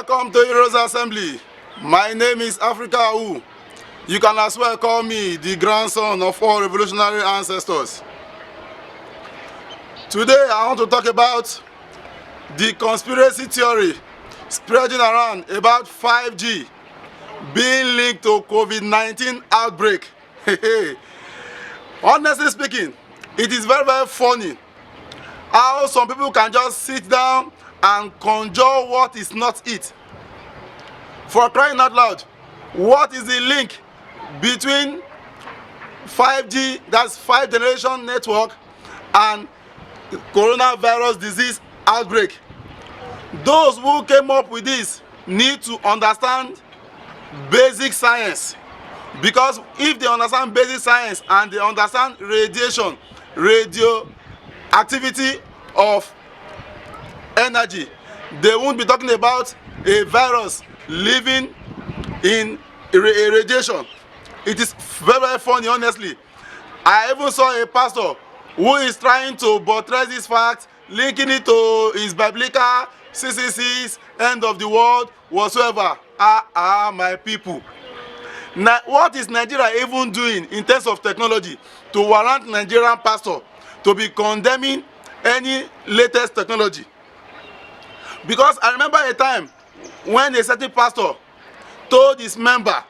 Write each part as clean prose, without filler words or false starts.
Welcome to Heroes Assembly. My name is Africa Wu. You can as well call me the grandson of all revolutionary ancestors. Today I want to talk about the conspiracy theory spreading around about 5G being linked to COVID-19 outbreak. Honestly speaking, it is very, very funny how some people can just sit down and conjure what is not it. For crying out loud, what is the link between 5G, that's 5th generation network, and coronavirus disease outbreak? Those who came up with this need to understand basic science, because if they understand basic science and they understand radiation, radioactivity of energy, they won't be talking about a virus living in a radiation. It is very, very funny, honestly. I even saw a pastor who is trying to buttress this fact, linking it to his biblical CCC's end of the world whatsoever. My people. Now, what is Nigeria even doing in terms of technology to warrant Nigerian pastor to be condemning any latest technology? Because I remember a time when a certain pastor told his member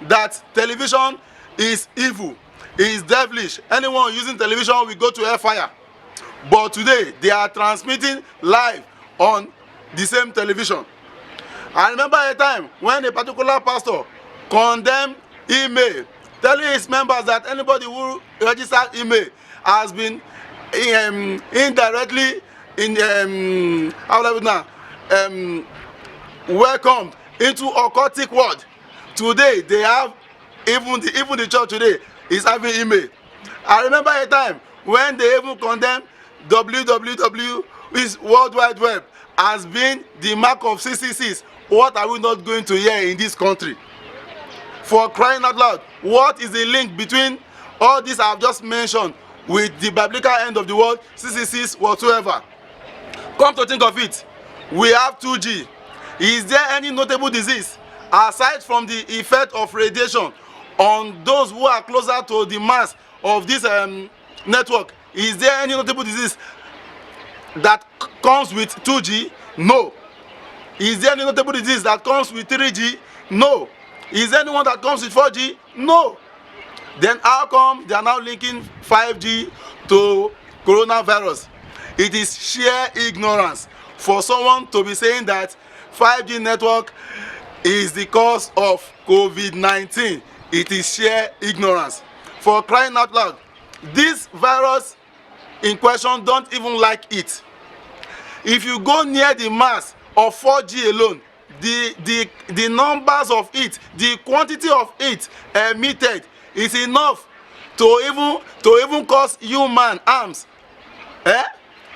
that television is evil, is devilish. Anyone using television will go to hellfire. But today they are transmitting live on the same television. I remember a time when a particular pastor condemned email, telling his members that anybody who registered email has been indirectly welcomed into occultic world. Today they have even the church today is having email. I remember a time when they even condemned www, which is World Wide Web, as being the mark of CCCs. What are we not going to hear in this country? For crying out loud, what is the link between all this I have just mentioned with the biblical end of the world, CCCs whatsoever? Come to think of it, we have 2G. Is there any notable disease aside from the effect of radiation on those who are closer to the mass of this network? Is there any notable disease that comes with 2G? No. Is there any notable disease that comes with 3G? No. Is there anyone that comes with 4G? No. Then how come they are now linking 5G to coronavirus? It is sheer ignorance for someone to be saying that 5G network is the cause of COVID-19. It is sheer ignorance. For crying out loud, this virus in question don't even like it. If you go near the mass of 4G alone, the numbers of it, the quantity of it emitted is enough to even cause human harms,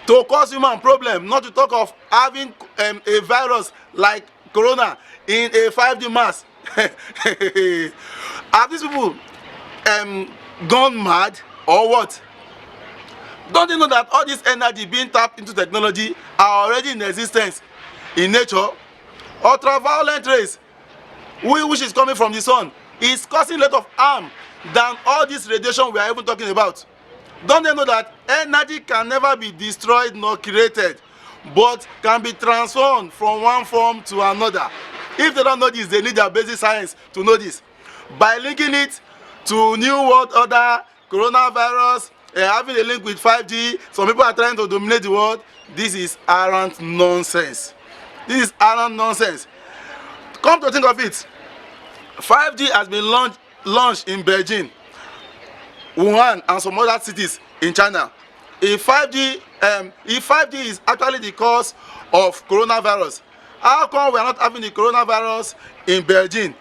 to cause human problem, not to talk of having a virus like corona in a 5G mass. Have these people gone mad or what? Don't you know that all this energy being tapped into technology are already in existence in nature? Ultraviolet rays, which is coming from the sun, is causing a lot of harm than all this radiation we are even talking about. Don't they know that energy can never be destroyed nor created, but can be transformed from one form to another? If they don't know this, they need their basic science to know this. By linking it to New World Order, coronavirus, having a link with 5G, some people are trying to dominate the world. This is arrant nonsense. This is arrant nonsense. Come to think of it, 5G has been launched in Beijing, Wuhan, and some other cities in China. If 5G is actually the cause of coronavirus, how come we are not having the coronavirus in Beijing,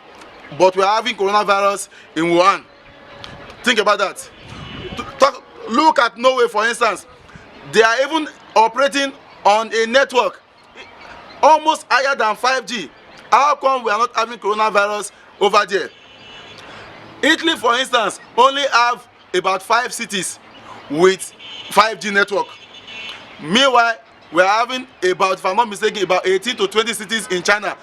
but we are having coronavirus in Wuhan? Think about that. Look at Norway, for instance. They are even operating on a network almost higher than 5G. How come we are not having coronavirus over there? Italy, for instance, only have about 5 cities with 5G network. Meanwhile, we are having about, if I'm not mistaken, about 18 to 20 cities in China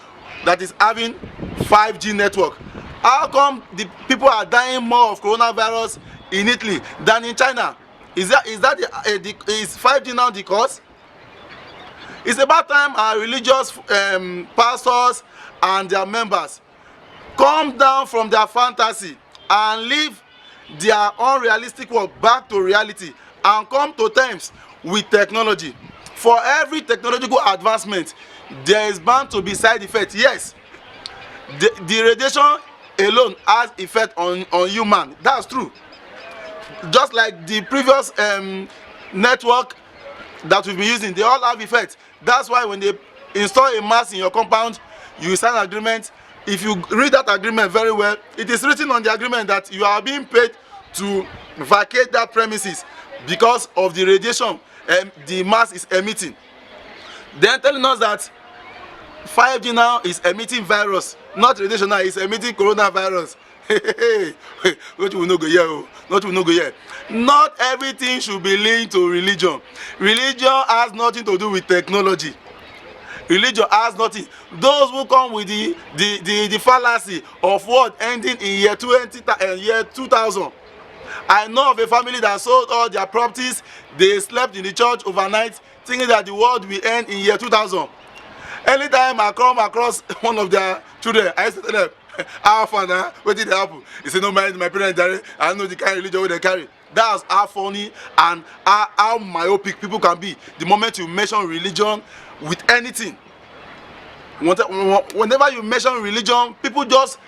that is having 5G network. How come the people are dying more of coronavirus in Italy than in China? Is 5G now the cause? It's about time our religious pastors and their members come down from their fantasy and leave their unrealistic work back to reality and come to terms with technology. For every technological advancement, there is bound to be side effects. Yes, the radiation alone has effect on human. That's true. Just like the previous network that we've been using, they all have effect. That's why when they install a mast in your compound, you sign an agreement. If you read that agreement very well, it is written on the agreement that you are being paid to vacate that premises because of the radiation the mast is emitting. Then telling us that 5G now is emitting virus, not radiation now, it's emitting coronavirus. Not we no go here, not we no go here. Not everything should be linked to religion. Religion has nothing to do with technology. Religion has nothing. Those who come with the fallacy of what ending in year 2000. I know of a family that sold all their properties. They slept in the church overnight, thinking that the world will end in year 2000. Anytime I come across one of their children, I used to tell them, how far now? What did happen? He said, no, my parents, I know the kind of religion they carry. That's how funny and how myopic people can be. The moment you mention religion with anything, whenever you mention religion, people just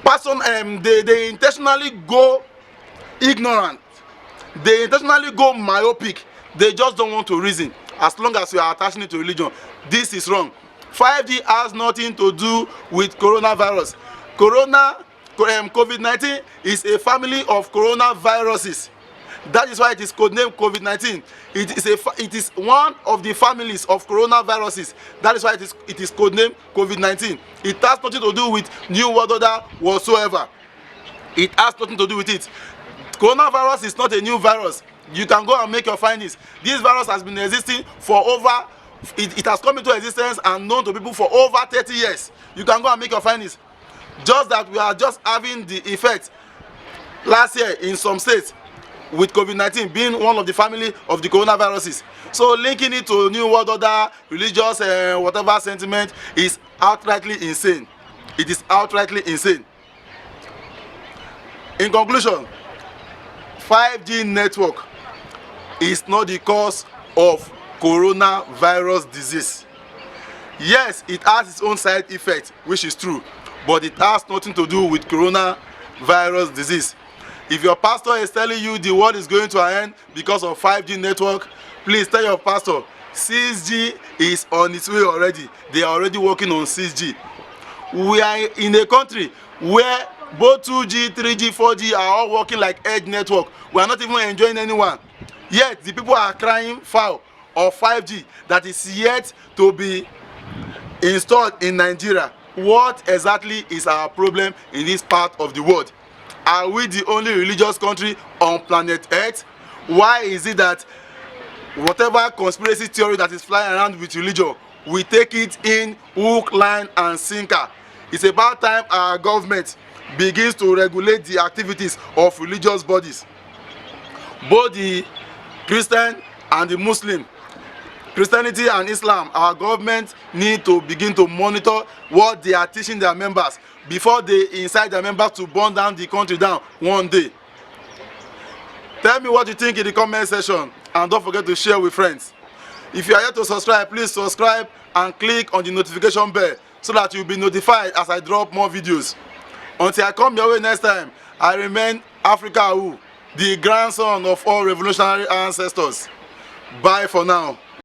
they intentionally go ignorant. They intentionally go myopic. They just don't want to reason. As long as you are attaching it to religion, this is wrong. 5G has nothing to do with coronavirus. COVID-19 is a family of coronaviruses. That is why it is codenamed COVID-19. It is one of the families of coronaviruses. That is why it is codenamed COVID-19. It has nothing to do with New World Order whatsoever. It has nothing to do with it. Coronavirus is not a new virus. You can go and make your findings. This virus has been existing for over, it has come into existence and known to people for over 30 years. You can go and make your findings. Just that we are just having the effect last year in some states with COVID-19 being one of the family of the coronaviruses. So linking it to New World Order, religious whatever sentiment is outrightly insane. It is outrightly insane. In conclusion, 5G network is not the cause of coronavirus disease. Yes, it has its own side effect, which is true, but it has nothing to do with coronavirus disease. If your pastor is telling you the world is going to end because of 5G network, please tell your pastor 6G is on its way already. They are already working on 6G. We are in a country where both 2G, 3G, 4G are all working like edge network. We are not even enjoying anyone. Yet the people are crying foul of 5G that is yet to be installed in Nigeria. What exactly is our problem in this part of the world? Are we the only religious country on planet Earth? Why is it that whatever conspiracy theory that is flying around with religion, we take it in hook, line and sinker? It's about time our government begins to regulate the activities of religious bodies. Both the Christian and the Muslim, Christianity and Islam, our government need to begin to monitor what they are teaching their members before they incite their members to burn down the country down one day. Tell me what you think in the comment section and don't forget to share with friends. If you are yet to subscribe, please subscribe and click on the notification bell so that you'll be notified as I drop more videos. Until I come your way next time, I remain Africa Who, the grandson of all revolutionary ancestors. Bye for now.